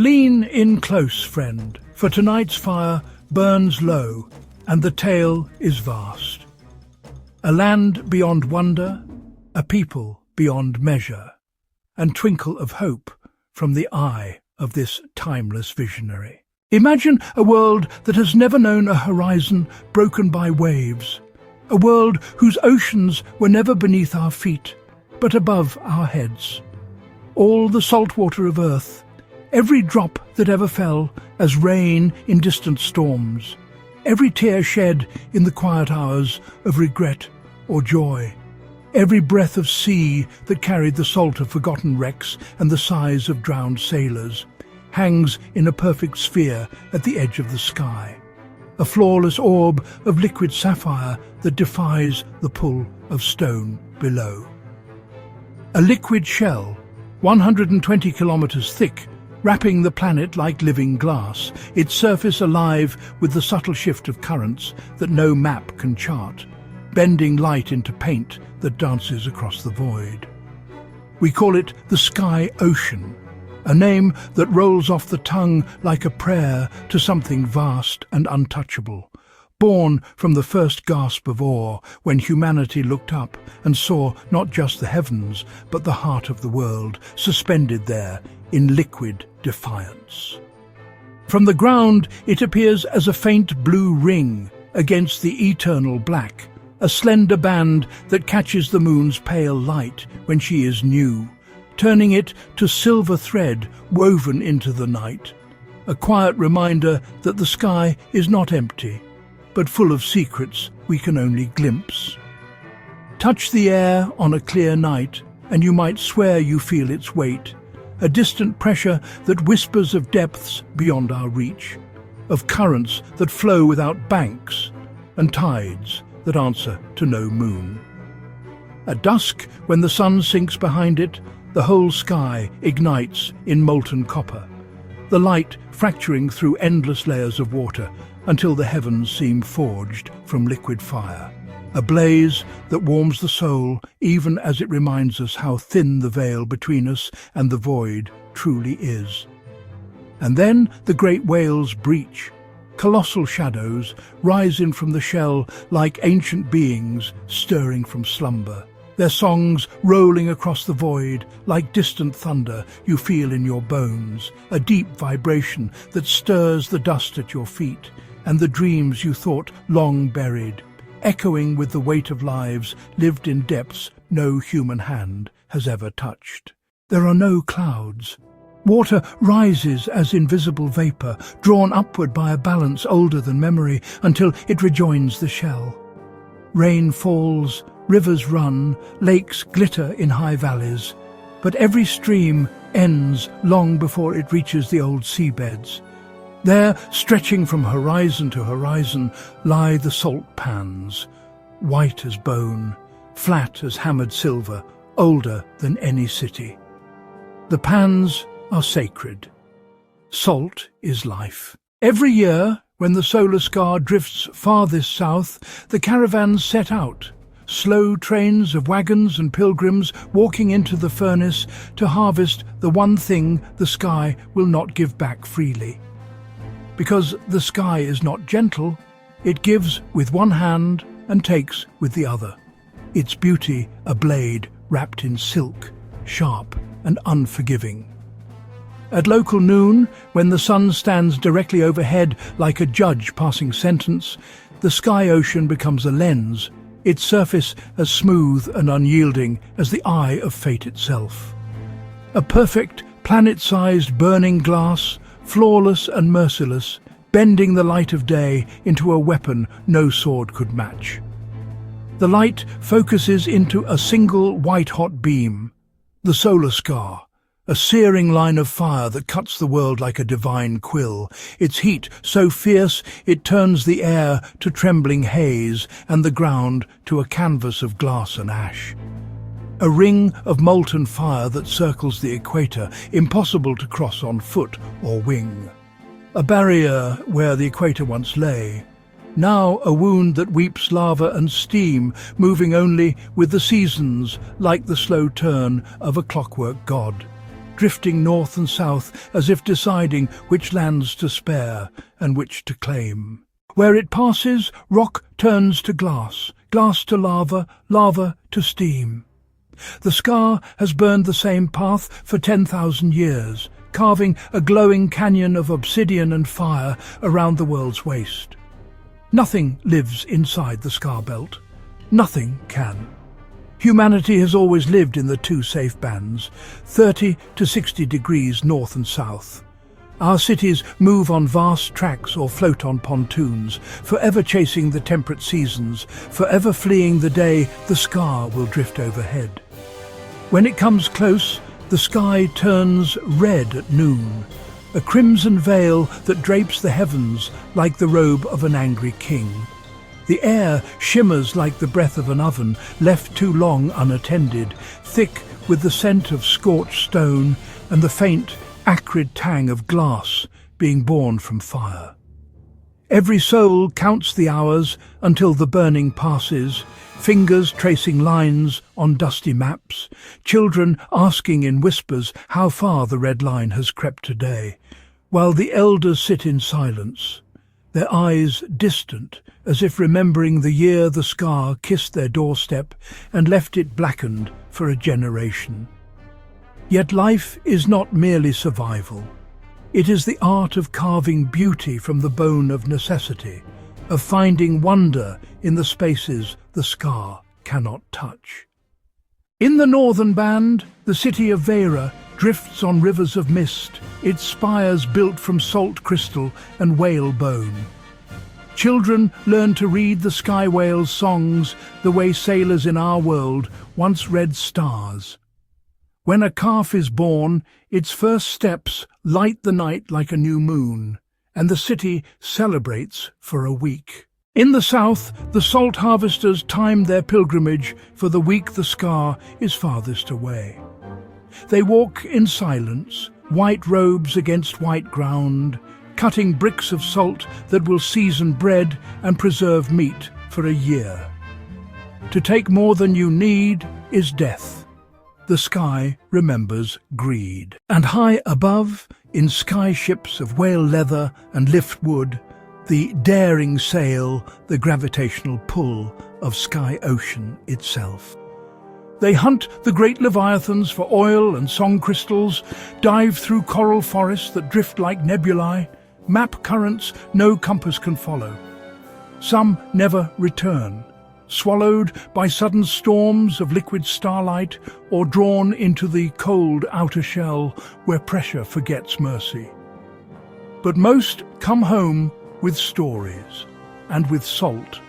Lean in close, friend, for tonight's fire burns low, and the tale is vast. A land beyond wonder, a people beyond measure, and twinkle of hope from the eye of this timeless visionary. Imagine a world that has never known a horizon broken by waves, a world whose oceans were never beneath our feet, but above our heads. All the salt water of earth, every drop that ever fell as rain in distant storms, every tear shed in the quiet hours of regret or joy, every breath of sea that carried the salt of forgotten wrecks and the sighs of drowned sailors, hangs in a perfect sphere at the edge of the sky, a flawless orb of liquid sapphire that defies the pull of stone below. A liquid shell, 120 kilometers thick, wrapping the planet like living glass, its surface alive with the subtle shift of currents that no map can chart, bending light into paint that dances across the void. We call it the Sky Ocean, a name that rolls off the tongue like a prayer to something vast and untouchable, born from the first gasp of awe when humanity looked up and saw not just the heavens, but the heart of the world suspended there in liquid defiance. From the ground it appears as a faint blue ring against the eternal black, a slender band that catches the moon's pale light when she is new, turning it to silver thread woven into the night, a quiet reminder that the sky is not empty, but full of secrets we can only glimpse. Touch the air on a clear night, and you might swear you feel its weight, a distant pressure that whispers of depths beyond our reach, of currents that flow without banks, and tides that answer to no moon. At dusk, when the sun sinks behind it, the whole sky ignites in molten copper, the light fracturing through endless layers of water until the heavens seem forged from liquid fire, a blaze that warms the soul even as it reminds us how thin the veil between us and the void truly is. And then the great whales breach. Colossal shadows rise in from the shell like ancient beings stirring from slumber, their songs rolling across the void like distant thunder you feel in your bones, a deep vibration that stirs the dust at your feet and the dreams you thought long buried, echoing with the weight of lives lived in depths no human hand has ever touched. There are no clouds. Water rises as invisible vapor, drawn upward by a balance older than memory until it rejoins the shell. Rain falls, rivers run, lakes glitter in high valleys, but every stream ends long before it reaches the old seabeds. There, stretching from horizon to horizon, lie the salt pans, white as bone, flat as hammered silver, older than any city. The pans are sacred. Salt is life. Every year, when the solar scar drifts farthest south, the caravans set out, slow trains of wagons and pilgrims walking into the furnace to harvest the one thing the sky will not give back freely. Because the sky is not gentle, it gives with one hand and takes with the other, its beauty a blade wrapped in silk, sharp and unforgiving. At local noon, when the sun stands directly overhead like a judge passing sentence, the sky ocean becomes a lens, its surface as smooth and unyielding as the eye of fate itself. A perfect, planet-sized burning glass, flawless and merciless, bending the light of day into a weapon no sword could match. The light focuses into a single white-hot beam, the solar scar, a searing line of fire that cuts the world like a divine quill, its heat so fierce it turns the air to trembling haze and the ground to a canvas of glass and ash. A ring of molten fire that circles the equator, impossible to cross on foot or wing. A barrier where the equator once lay, now a wound that weeps lava and steam, moving only with the seasons like the slow turn of a clockwork god. drifting north and south as if deciding which lands to spare and which to claim. Where it passes, rock turns to glass, glass to lava, lava to steam. The scar has burned the same path for 10,000 years, carving a glowing canyon of obsidian and fire around the world's waste. Nothing lives inside the scar belt. Nothing can. Humanity has always lived in the two safe bands, 30 to 60 degrees north and south. Our cities move on vast tracks or float on pontoons, forever chasing the temperate seasons, forever fleeing the day the scar will drift overhead. When it comes close, the sky turns red at noon, a crimson veil that drapes the heavens like the robe of an angry king. The air shimmers like the breath of an oven left too long unattended, thick with the scent of scorched stone and the faint, acrid tang of glass being born from fire. Every soul counts the hours until the burning passes, fingers tracing lines on dusty maps, children asking in whispers how far the red line has crept today, while the elders sit in silence, their eyes distant, as if remembering the year the scar kissed their doorstep and left it blackened for a generation. Yet life is not merely survival. It is the art of carving beauty from the bone of necessity, of finding wonder in the spaces the scar cannot touch. In the northern band, the city of Vera drifts on rivers of mist, its spires built from salt crystal and whale bone. Children learn to read the sky whale's songs the way sailors in our world once read stars. When a calf is born, its first steps light the night like a new moon, and the city celebrates for a week. In the south, the salt harvesters time their pilgrimage for the week the scar is farthest away. They walk in silence, white robes against white ground, cutting bricks of salt that will season bread and preserve meat for a year. To take more than you need is death. The sky remembers greed. And high above, in sky ships of whale leather and liftwood, the daring sail the gravitational pull of sky ocean itself. They hunt the great leviathans for oil and song crystals, dive through coral forests that drift like nebulae, map currents no compass can follow. Some never return, swallowed by sudden storms of liquid starlight or drawn into the cold outer shell where pressure forgets mercy. But most come home with stories, and with salt,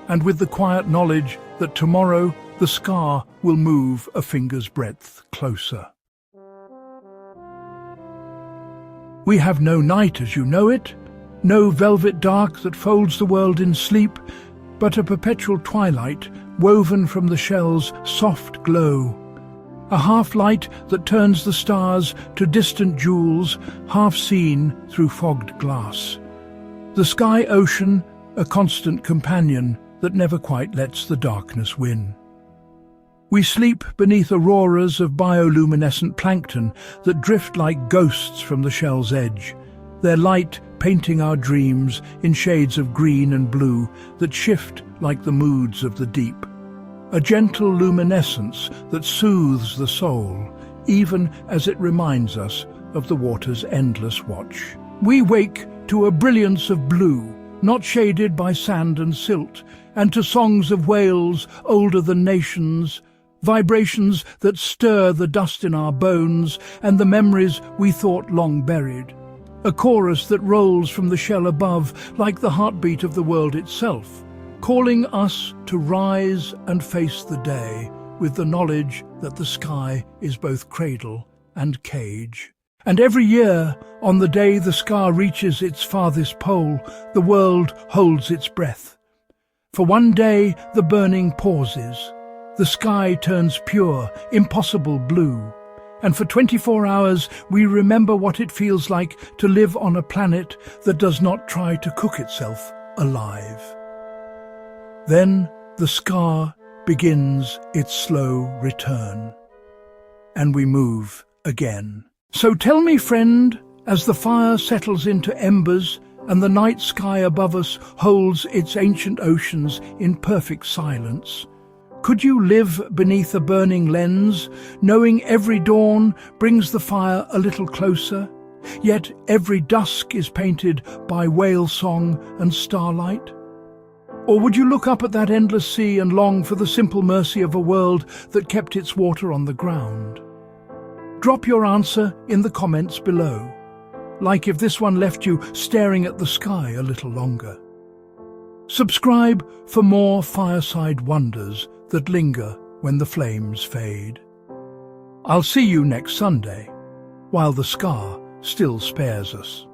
and with the quiet knowledge that tomorrow the scar will move a finger's breadth closer. We have no night as you know it, no velvet dark that folds the world in sleep, but a perpetual twilight woven from the shell's soft glow, a half-light that turns the stars to distant jewels half seen through fogged glass. The sky ocean, a constant companion that never quite lets the darkness win. We sleep beneath auroras of bioluminescent plankton that drift like ghosts from the shell's edge, their light painting our dreams in shades of green and blue that shift like the moods of the deep. A gentle luminescence that soothes the soul, even as it reminds us of the water's endless watch. We wake to a brilliance of blue, not shaded by sand and silt, and to songs of whales older than nations, vibrations that stir the dust in our bones and the memories we thought long buried. A chorus that rolls from the shell above like the heartbeat of the world itself, calling us to rise and face the day with the knowledge that the sky is both cradle and cage. And every year, on the day the scar reaches its farthest pole, the world holds its breath. For one day the burning pauses, the sky turns pure, impossible blue, and for 24 hours we remember what it feels like to live on a planet that does not try to cook itself alive. Then the scar begins its slow return, and we move again. So tell me, friend, as the fire settles into embers and the night sky above us holds its ancient oceans in perfect silence, could you live beneath a burning lens, knowing every dawn brings the fire a little closer, yet every dusk is painted by whale song and starlight? Or would you look up at that endless sea and long for the simple mercy of a world that kept its water on the ground? Drop your answer in the comments below, like if this one left you staring at the sky a little longer. Subscribe for more fireside wonders that linger when the flames fade. I'll see you next Sunday, while the scar still spares us.